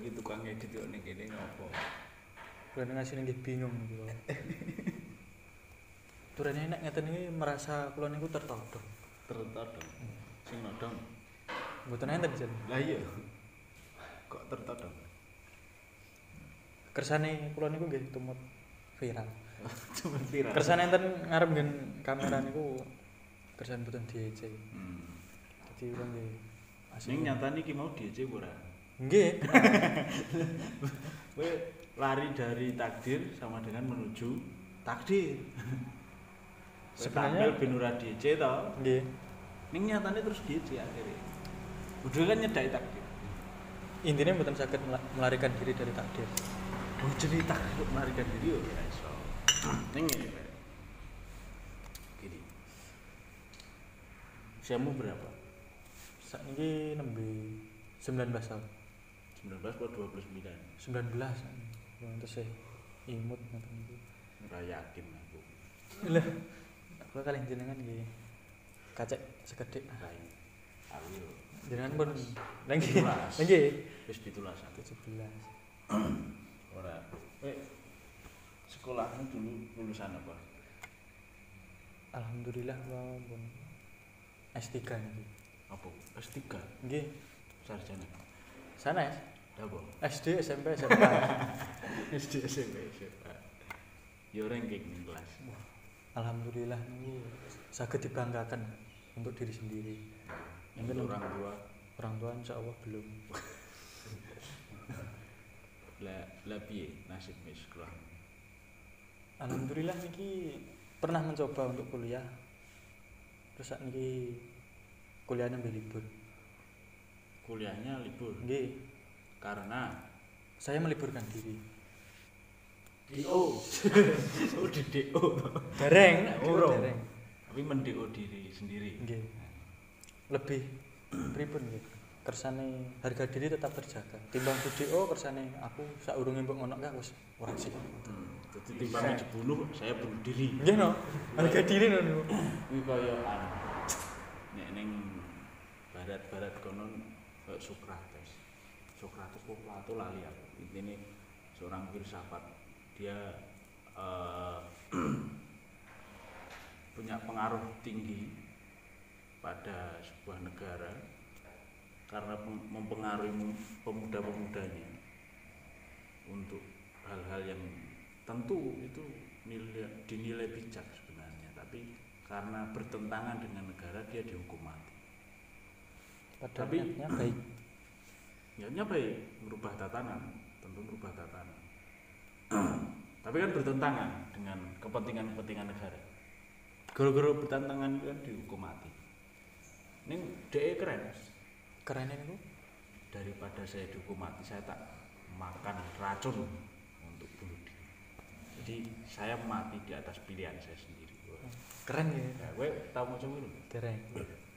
iki tukang edit yo ning kene ngopo. Kula ngasih nggih bingung niku. Turene nek ngeten iki merasa kula niku tertodong. Tertodong. Sing nodong. Mboten enten jen. Lah iya. Kok tertodong? Kersane kula niku nggih tumut viral. Cuma viral. Kersane enten ngarep nggen kamera niku kersan mboten diece. Dadi kula nggih Ning nyatane iki mau diece ora? Nggih. Kowe lari dari takdir sama dengan menuju takdir. Sebenarnya ben ora diece to. Nggih. Ning nyatane terus diece akhirnya. Udah kan nyedaki takdir. Intinya mboten saged melarikan diri dari takdir. Oh cerita melarikan diri yo ya iso. Ning ngene Pak. Gini. Usiamu berapa? Sakniki nembe 19 tahun. 19 atau 29? 19. Terus imut ngoten niku. Ora yakin aku. Lah, kula kalih jenengan nggih kacek sekedhik. Kae. Aku yo Jenengan pun nggih. 17. Nggih. Wis 17. 17. Ora. Sekolahmu dulu lulusan apa? Alhamdulillah kula pun S3 niki. Apa? S3. Nggih. Sarjana. Sanes. Apa? SD, SMP, SMA. SD SMP SMA. Yo ranking ning kelas. Alhamdulillah niku saged dibanggakan untuk diri sendiri. Mungkin orang tua insyaallah belum. Lah piye nasibmu sekolah? Alhamdulillah niki pernah mencoba untuk kuliah. Terus sakniki kuliahnya libur. Kuliahnya libur. Nggih, Karena saya meliburkan diri. DO. Oh, di DO. Dereng, Urung. dereng. Tapi men-DO diri sendiri. Nggih. Lebih pripun nggih? Kersane harga diri tetap terjaga. Timbang DO kersane aku saurunge mbok ngono ka wis ora sik. Jadi timbang dibunuh, saya bunuh diri. Nggih no. Harga diri no niku. Kuwi kaya nek ning barat-barat konon kayak Sokrates. Sokrates kok Plato lali aku. Intine seorang filsafat. Dia punya pengaruh tinggi pada sebuah negara karena mempengaruhi pemuda-pemudanya untuk hal-hal yang tentu itu dinilai bijak sebenarnya, tapi karena bertentangan dengan negara dia dihukum mati. Tapi niatnya baik. Niatnya baik, merubah tatanan, tentu merubah tatanan. Tapi kan bertentangan dengan kepentingan negara. Gara-gara bertentangan kan dihukum mati. Ini DE keren. Keren niku. Daripada saya dihukum mati, saya tak makan racun untuk bunuh diri. Jadi saya mati di atas pilihan saya sendiri. Keren ya. Ya, gue tau mau coba dulu. Dereng.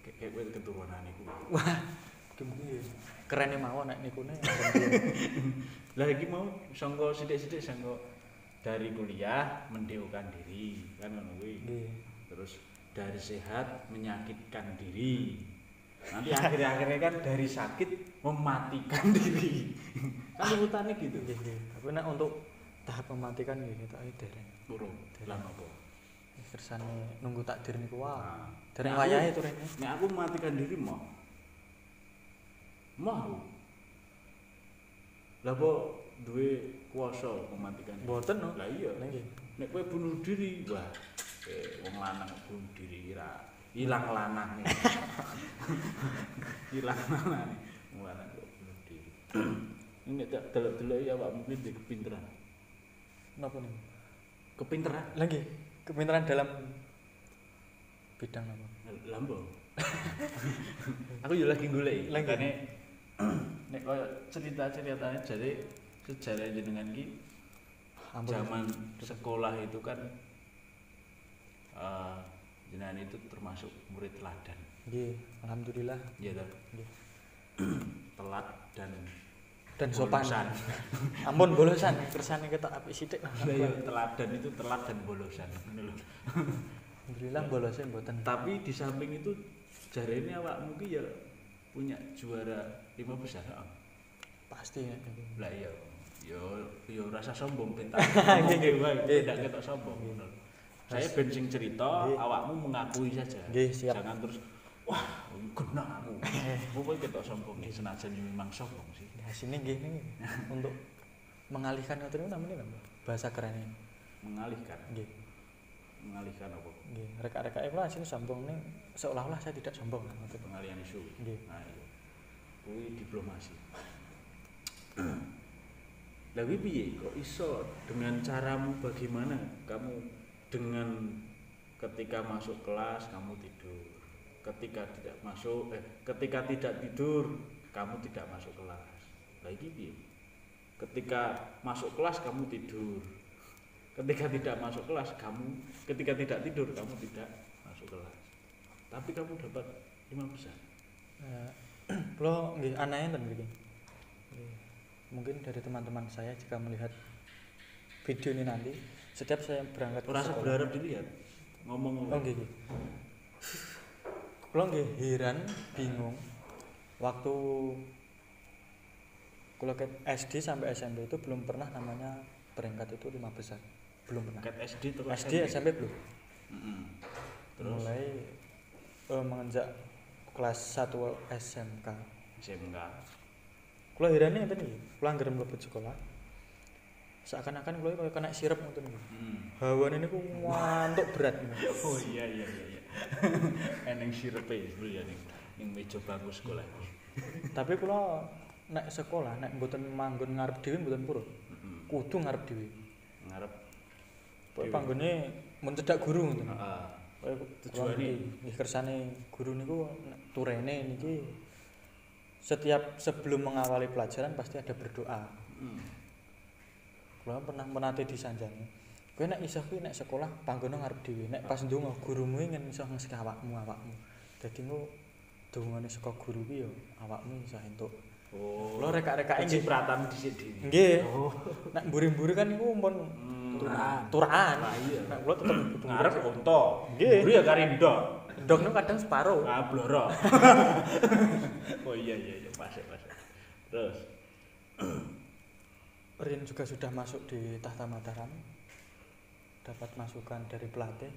Kayak gue keturunan itu. Wah, gembira. Keren mawon nek nikune. Lah iki mau sanggo sithik-sithik sanggo dari kuliah mendeokan diri, kan ngono kuwi. Nggih. Terus dari sehat menyakitkan diri. Nanti akhir-akhirnya kan dari sakit mematikan diri. Kan urutannya gitu. Nggih, nggih. Tapi nek untuk tahap mematikan nggih tak dereng. Urung. Lah apa? Kersane nunggu takdir niku wae. Nah, Dereng nek wayahe aku- turene. Nek aku mematikan diri mau. Mau. Lah kok duwe kuasa mematikan diri? Mboten no. Lah iya. Nggih. Nek kowe bunuh diri, wah, wong lanang bunuh diri ora ilang lanang. Ilang lanang. Wong lanang kok bunuh diri. Ini tak delok-delok ya awakmu kuwi ndek kepinteran. Napa niku? Kepinteran Lah nggih, kepinteran dalam bidang apa? lambo. Aku yo lagi golek. Lagi. Makane nek koyo cerita-ceritane jare sejarah jenengan ki Ampun. zaman sekolah itu kan jenengan itu termasuk murid teladan. Nggih, alhamdulillah. Iya toh. Nggih. Telat dan Sopan. bolosan. Ampun bolosan, kersane ketok apik sithik. Lah iya, teladan itu telat dan bolosan. Ngono lho. Alhamdulillah bolosnya mboten. Tapi di samping itu jarene awakmu ki ya punya juara 5 besar. Pasti nek niku. Lah iya. Yo rasa sombong pintar. Nggih wae tidak ketok sombong ngono. Saya ben sing cerita, awakmu mengakui saja. Nggih, siap. Jangan terus wah, genah aku. Pokoke ketok sombong nih senajan memang sombong sih. Nah, sini nggih nih untuk mengalihkan ngoten niku namanya apa? Bahasa kerennya. Mengalihkan. Nggih. Mengalihkan apa? Nggih, reka-reka kula sing sombong ning seolah-olah saya tidak sombong ngoten. Pengalihan isu. Nggih. Nah, iya. Kuwi diplomasi. Lah kuwi piye kok iso dengan caramu bagaimana kamu dengan ketika masuk kelas kamu tidur. Ketika tidak tidur kamu tidak masuk kelas. Lah iki piye? Ketika masuk kelas kamu tidur. Ketika tidak tidur kamu tidak masuk kelas. Tapi kamu dapat 5 besar. Kula nggih aneh enten mriki. Mungkin dari teman-teman saya jika melihat video ini nanti setiap saya berangkat ke Rasa sekolah. berharap dilihat ngomong. Oh nggih. Kula nggih heran, bingung. Waktu kula ke SD sampai SMP itu belum pernah namanya berangkat itu 5 besar. Belum pernah. Ket SD terus SD SMP belum. Terus Mulai menginjak kelas 1 SMK. SMK. Kula herane ngeten iki. Kula anggere mlebu sekolah. Seakan-akan kula kaya kena sirup ngoten niku. Hawane niku ngantuk berat niku. Oh iya. Eneng sirepe ya ning meja bangku sekolah. Tapi kula nek sekolah nek mboten manggon ngarep dhewe mboten purun. Kudu ngarep dhewe. Ngarep Pokoke panggone mun cedhak guru ngoten. heeh. Tujuane nggih kersane guru niku nek turene niki setiap sebelum mengawali pelajaran pasti ada berdoa. Kula pernah menate disanjani. Kowe nek iso kuwi nek sekolah panggono ngarep dhewe. Nek pas ndonga gurumu ingin iso ngesek awakmu. Dadi engko dongane saka guru kuwi ya awakmu iso entuk. Oh. Kula reka-rekake nggih cipratan dhisik dhewe. nggih. Oh. Nek mburi-mburi kan niku pun turaan. Nah, iya. Nek kula tetep kudu Ngarep unta. Nggih. Guru ya karindo. ndok niku kadang separo. Ah bloro. Oh iya. Pas. Terus Rin juga sudah masuk di Tahta Mataram. Dapat masukan dari pelatih.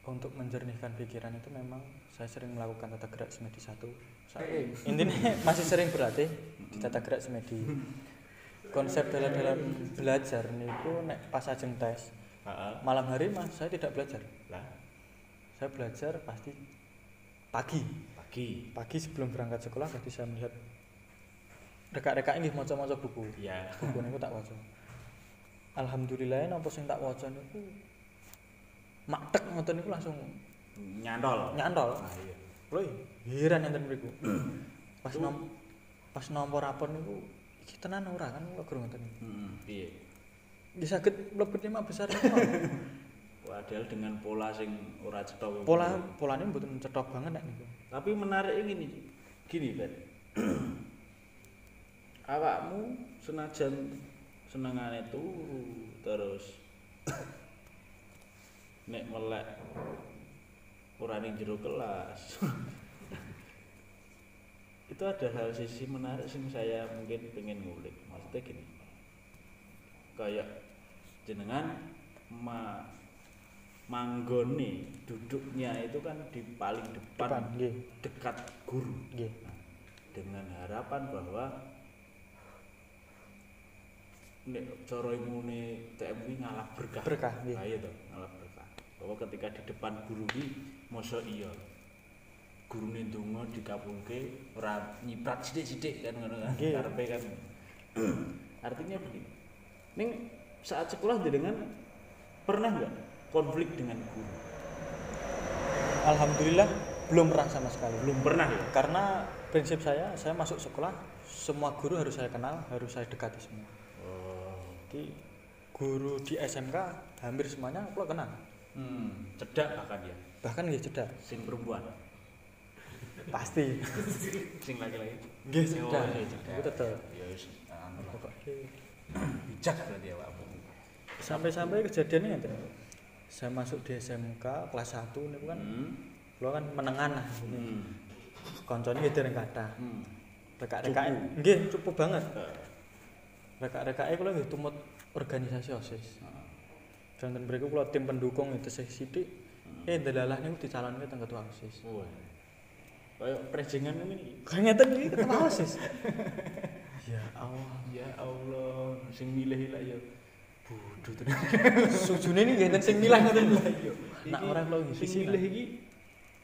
Untuk menjernihkan pikiran itu memang saya sering melakukan tata gerak semedi 1. Intinya masih sering berlatih di tata gerak semedi. Konsep dalam belajar niku nek pas ajeng tes. Malam hari Mas saya tidak belajar. lah Saya belajar pasti pagi sebelum berangkat sekolah berarti saya melihat reka-reka nggih maca-maca buku. iya. Buku niku tak waca. Alhamdulillah napa sing tak waca niku maktek ngoten niku langsung Nyantol. nyantol. Nah, iya. Lho, heran enten mriku. Pas nomor rapor niku iki tenan ora kan kok guru ngoten. Piye? Nggih saged mlebet 5 besar niku. Padahal dengan pola sing ora cetha. Polane mboten cetok banget nek niku. Tapi menarik gini Ben. Awakmu senajan senengane turu terus nek melek ora ning jero kelas. Itu ada hal sisi menarik sing saya mungkin pengen ngulik. Maksudnya gini. Kayak jenengan manggone duduknya itu kan di paling depan nggih. dekat guru. Nggih. Nah, dengan harapan bahwa nek cara imune TM kuwi ngalap berkah. Berkah, nggih. Nah, iya to, ngalap berkah. Bahwa ketika di depan guru kuwi mosok iya. Gurune ndonga dikabulke ora nyiprat sithik-sithik kan ngono kan. Nggih. Karepe kan. Artinya begini. Ning saat sekolah jenengan pernah enggak konflik dengan guru? Alhamdulillah belum pernah sama sekali. Belum pernah ya? Karena prinsip saya masuk sekolah semua guru harus saya kenal, harus saya dekati semua. Jadi guru di SMK hampir semuanya aku kenal. Cedak bahkan ya. Bahkan nggih cedak. Sing perempuan. Pasti. Sing laki-laki. Nggih cedak. iya, cedak. Itu tetep. Ya wis anu lah. Pokoke Bijak berarti ya Pak. sampai kejadiannya ngeten. Saya masuk di SMK kelas 1 niku kan kula kan menengan lah. Kancane nggih dereng kathah. Rekak-rekake nggih cukup banget. Rekak-rekake kula nggih tumut organisasi OSIS. Janten mriku kula tim pendukung itu sithik. Delalah niku dicalonke teng ketua OSIS. Wah. Kayak prejengan ini. Kayak ngeten iki ketua OSIS. Ya Allah. Ya Allah, sing milih lah ya. Bodoh tenan. Sujune niki ngenten sing milah ngoten lho. Nak ora kula nggih sing milih iki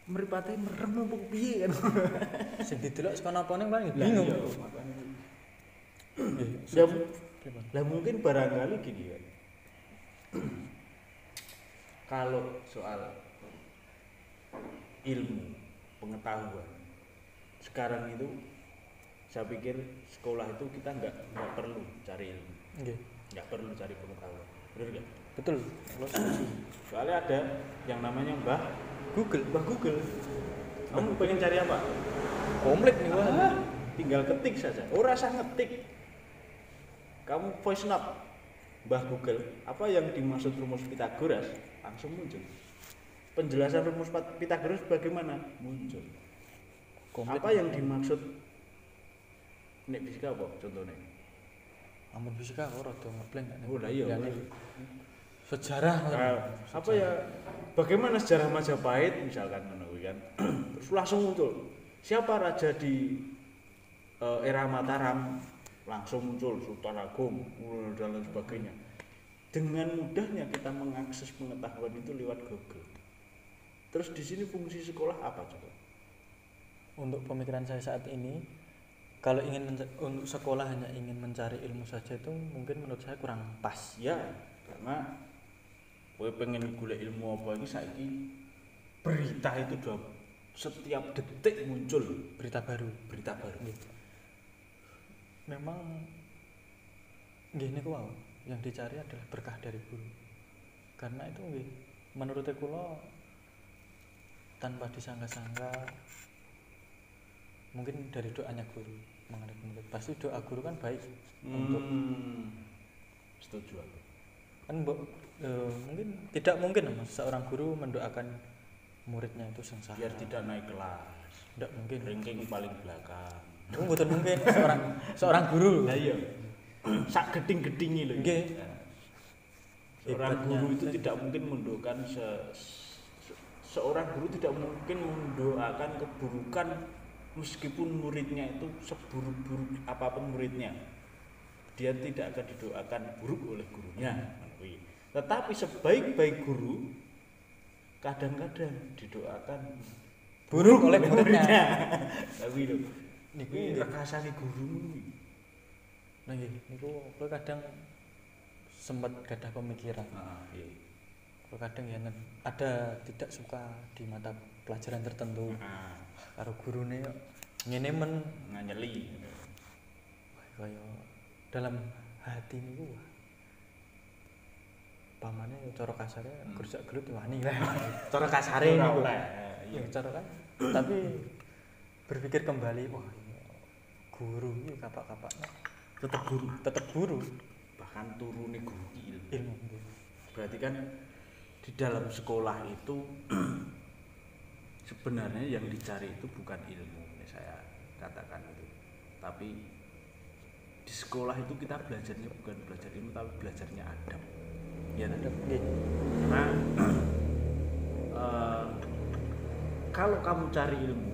mripate merem opo piye kan. Sing didelok saka napane kan bingung. Ya, lah mungkin barangkali gini kan. Kalau soal ilmu, pengetahuan, sekarang itu saya pikir sekolah itu kita nggak perlu cari ilmu, nggak perlu cari pengetahuan, benar nggak? Betul. Soalnya ada yang namanya Mbah Google. Kamu pengen cari apa? Komplit nih wah. Tinggal ketik saja. Ora usah ngetik. Kamu voice note Mbah Google, apa yang dimaksud rumus Pythagoras? Langsung muncul. Penjelasan rumus Pythagoras bagaimana? Muncul. Komplit. Apa yang dimaksud nek fisika apa contohnya? Amun fisika ora rada ngebleng nek. Oh lah iya. Sejarah. Apa ya? Bagaimana sejarah Majapahit misalkan ngono kan. Terus langsung muncul. Siapa raja di era Mataram? Langsung muncul Sultan Agung dan lain sebagainya. Dengan mudahnya kita mengakses pengetahuan itu lewat Google. Terus di sini fungsi sekolah apa coba? Untuk pemikiran saya saat ini, kalau untuk sekolah hanya ingin mencari ilmu saja itu mungkin menurut saya kurang pas. Ya, karena kowe pengen golek ilmu apa iki saiki berita itu setiap detik muncul berita baru. Memang nggih niku wae yang dicari adalah berkah dari guru. Karena itu nggih menurut kula tanpa disangka-sangka mungkin dari doanya guru mengenai murid. Pasti doa guru kan baik untuk setuju aku. Kan mungkin tidak mungkin Mas seorang guru mendoakan muridnya itu sengsara. Biar tidak naik kelas. Tidak mungkin. Ranking paling belakang. Itu betul mungkin seorang guru. Lah iya. Sak geding-gedingi lho. Nggih. Seorang guru itu tidak mungkin mendoakan seorang guru tidak mungkin mendoakan keburukan meskipun muridnya itu seburuk-buruk apapun muridnya. Dia tidak akan didoakan buruk oleh gurunya. Tetapi sebaik-baik guru kadang-kadang didoakan buruk oleh muridnya. Tapi lho niku rekasane guru. Nah nggih, niku kula kadang sempat gadah pemikiran. Iya. Kula kadang ya ada tidak suka di mata pelajaran tertentu. Karo gurune kok ngene men nganyeli. Kaya dalam hati niku pamane cara kasare gerjak gelut wani lah. Cara kasare niku. Iya, cara kan. Tapi berpikir kembali, wah guru iki kapak-kapaknya tetap guru bahkan turune guru ilmu. Berarti kan di dalam sekolah itu sebenarnya yang dicari itu bukan ilmu, saya katakan itu, tapi di sekolah itu kita belajarnya bukan belajar ilmu tapi belajarnya adab. Ya adab. Karena kalau kamu cari ilmu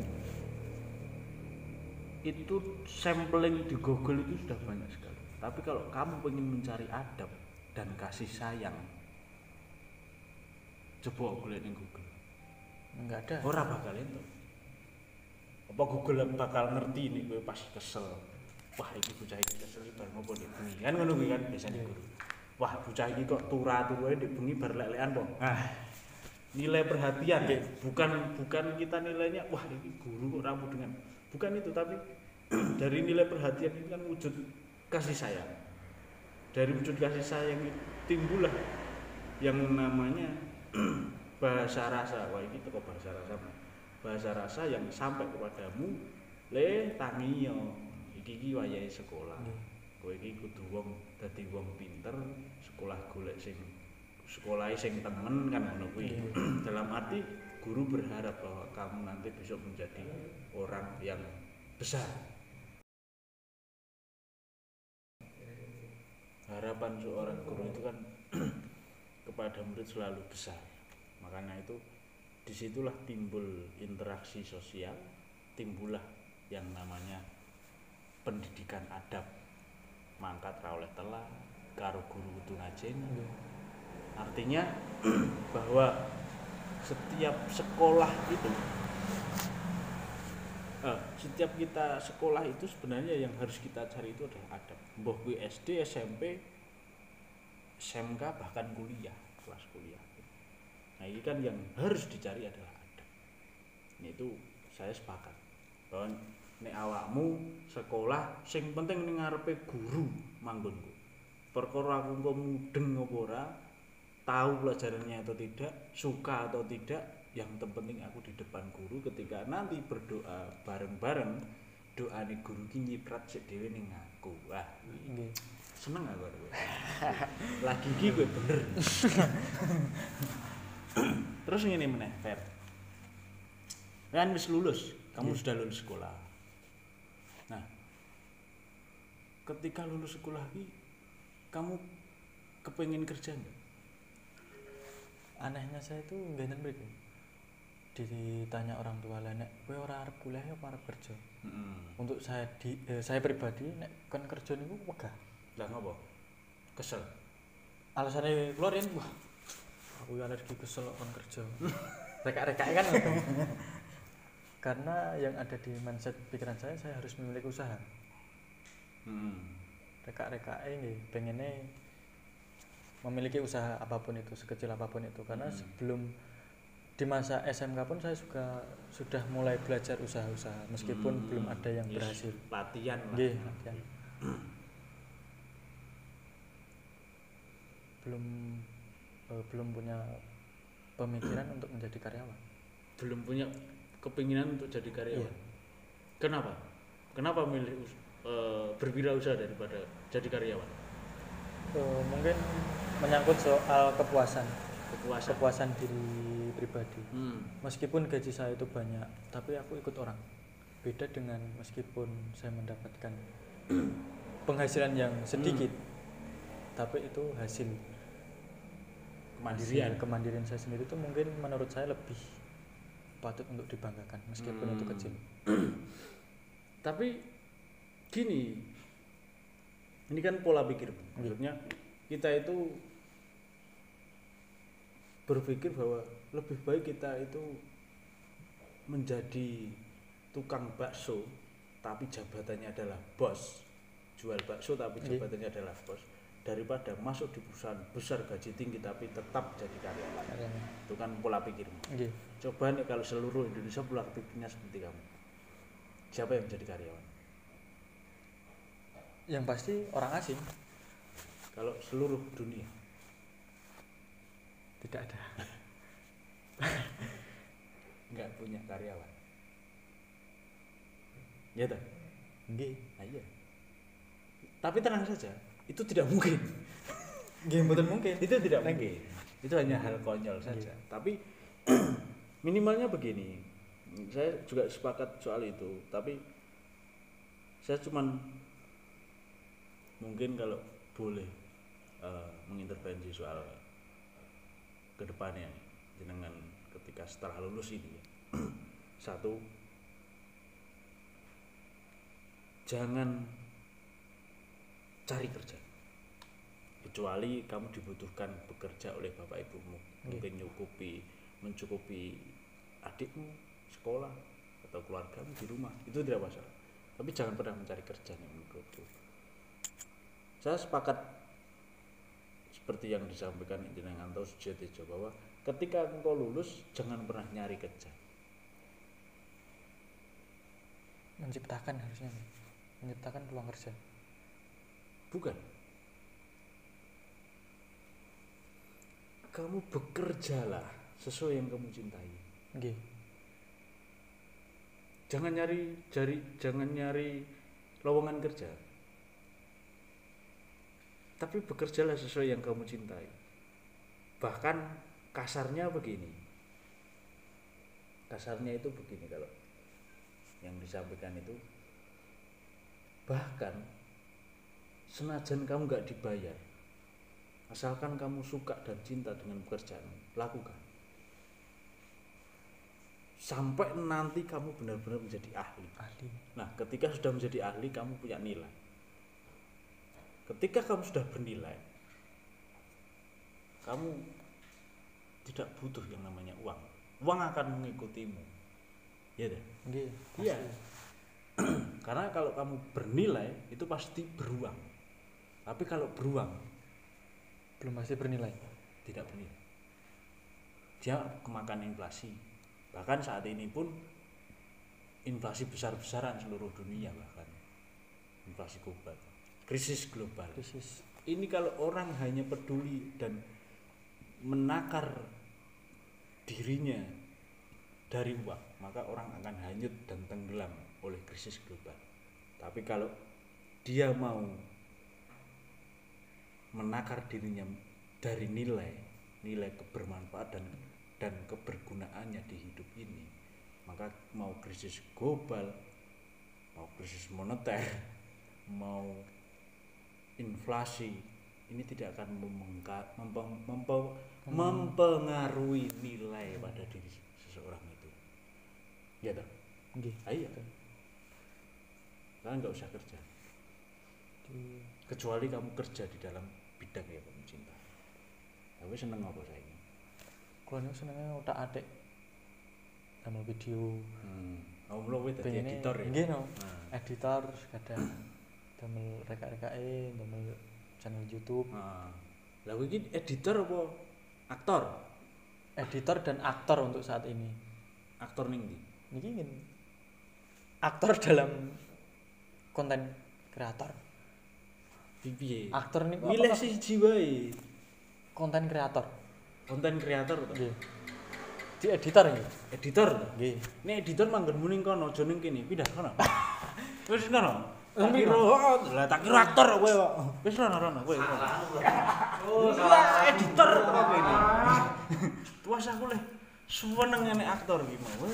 itu sampling di Google itu sudah banyak sekali. Tapi kalau kamu ingin mencari adab dan kasih sayang, coba golek ning Google. Enggak ada. Ora bakal ento. Apa Google bakal ngerti nih kowe pas kesel. Wah, iki bocah iki kesel bar ngopo nek bengi. Kan ngono kuwi kan biasane guru. Wah, bocah iki kok turu-turuke nek bengi bar lek-lekan po. Nilai perhatian bukan kita nilainya wah ini guru kok ramu dengan bukan itu, tapi dari nilai perhatian itu kan wujud kasih sayang. Dari wujud kasih sayang itu timbullah yang namanya bahasa rasa. Wah ini teko bahasa rasa yang sampai kepadamu le tangiyo iki wayahe sekolah. Kowe iki kudu wong dadi wong pinter, sekolah golek sing sekolahe sing temen kan ngono kuwi. Dalam arti guru berharap bahwa kamu nanti besok menjadi orang yang besar. harapan seorang guru itu kan kepada murid selalu besar. Makanya itu disitulah timbul interaksi sosial, timbullah yang namanya pendidikan adab. Mangkat ra oleh telah, karo guru kudu ngajeni. Artinya bahwa setiap sekolah itu setiap kita sekolah itu sebenarnya yang harus kita cari itu adalah adab. Mbah kuwi SD, SMP, SMK bahkan kuliah, kelas kuliah. Nah, ini kan yang harus dicari adalah adab. Ini itu saya sepakat bahwa nek awakmu sekolah sing penting ning ngarepe guru manggonku. Perkara aku engko mudeng apa ora, tahu pelajarannya atau tidak, suka atau tidak, yang terpenting aku di depan guru ketika nanti berdoa bareng-bareng, doane guru ki nyiprat sik dhewe ning aku. Wah, Nggih. seneng aku. Lagi iki kowe bener. Terus ngene meneh, Fer. Kan wis lulus, kamu sudah lulus sekolah. Nah, ketika lulus sekolah iki kamu kepengen kerja enggak? Anehnya saya itu ngenen mriku. Ditanya orang tua lah, nek kowe ora arep kuliah apa arep kerja? Untuk saya pribadi nek kon kerja niku wegah. Lah ngopo? Kesel. Alasane kula riyen wah aku alergi kesel kon kerja. Reka-rekake kan ngono. Karena yang ada di mindset pikiran saya harus memiliki usaha. Reka-rekake nggih pengene memiliki usaha apapun itu, sekecil apapun itu, karena sebelum di masa SMK pun saya sudah mulai belajar usaha-usaha meskipun belum ada yang berhasil. Latihan lah. Nggih, latihan. belum punya pemikiran untuk menjadi karyawan. Belum punya kepinginan untuk jadi karyawan. Iya. Kenapa? Kenapa milih berwirausaha daripada jadi karyawan? Mungkin menyangkut soal kepuasan diri pribadi. Meskipun gaji saya itu banyak, tapi aku ikut orang. Beda dengan meskipun saya mendapatkan penghasilan yang sedikit, tapi itu hasil kemandirian saya sendiri itu mungkin menurut saya lebih patut untuk dibanggakan meskipun itu kecil. Tapi gini, ini kan pola pikir, maksudnya kita itu berpikir bahwa lebih baik kita itu menjadi tukang bakso tapi jabatannya adalah bos, jual bakso tapi jabatannya adalah bos, daripada masuk di perusahaan besar gaji tinggi tapi tetap jadi karyawan. Itu kan pola pikirmu. Coba nih kalau seluruh Indonesia pola pikirnya seperti kamu, siapa yang jadi karyawan? Yang pasti orang asing. Kalau seluruh dunia tidak ada. Nggak punya karyawan. Ya toh? Nggih. Nah, iya. Tapi tenang saja, itu tidak mungkin. Nggih, mboten mungkin. Itu tidak mungkin. Itu hanya hal konyol saja. Tapi minimalnya begini. Saya juga sepakat soal itu, tapi saya cuman mungkin kalau boleh mengintervensi soal kedepannya jenengan ketika setelah lulus ini. Satu, jangan cari kerja kecuali kamu dibutuhkan bekerja oleh bapak ibumu, mungkin mencukupi adikmu sekolah atau keluargamu di rumah, itu tidak masalah. Tapi jangan pernah mencari kerja nih menurutku. Saya sepakat seperti yang disampaikan Insinyur Anto Sujiattejo bahwa ketika engkau lulus jangan pernah nyari kerja. Menciptakan harusnya. Menciptakan peluang kerja. Bukan. Kamu bekerjalah sesuai yang kamu cintai. Nggih. Jangan nyari lowongan kerja. Tapi bekerjalah sesuai yang kamu cintai. Bahkan kasarnya begini. Kasarnya itu begini kalau yang disampaikan itu, bahkan senajan kamu nggak dibayar, Asalkan kamu suka dan cinta dengan pekerjaan, lakukan. Sampai nanti kamu benar-benar menjadi ahli. Nah, ketika sudah menjadi ahli, kamu punya nilai. Ketika kamu sudah bernilai, kamu tidak butuh yang namanya uang. Uang akan mengikutimu. Iya dah? Iya. Karena kalau kamu bernilai, itu pasti beruang. Tapi kalau beruang, belum pasti bernilai. Tidak bernilai. Dia kemakan inflasi. Bahkan saat ini pun inflasi besar-besaran seluruh dunia, bahkan inflasi global, krisis global. Ini kalau orang hanya peduli dan menakar dirinya dari uang, maka orang akan hanyut dan tenggelam oleh krisis global. Tapi kalau dia mau menakar dirinya dari nilai kebermanfaatan dan kebergunaannya di hidup ini, maka mau krisis global, mau krisis moneter, mau inflasi, ini tidak akan mempengaruhi nilai pada diri seseorang itu. Ya toh? Ayo. Kalian nggak usah kerja. Kecuali kamu kerja di dalam bidang yang kamu cinta. Tapi seneng apa saya ini? Kalau senengnya otak-atik damel video. Lo dadi editor ya. Nggih no. Editor kadang damel reka-rekake, damel channel YouTube. Lah iki editor apa aktor? Editor dan aktor untuk saat ini. Aktor ning ndi? Niki ingin aktor dalam konten kreator. Piye? Aktor niku milih siji wae. Konten kreator. Konten kreator to? Nggih. Di editor nggih. Editor to? Nggih. Nek editor manggonmu ning kono, aja ning kene, pindah kono. Wis kono. Tak kira aktor kowe kok. Wis rono kowe. Oh, salah editor to kowe ini. Tuas aku le seneng nek aktor iki mau.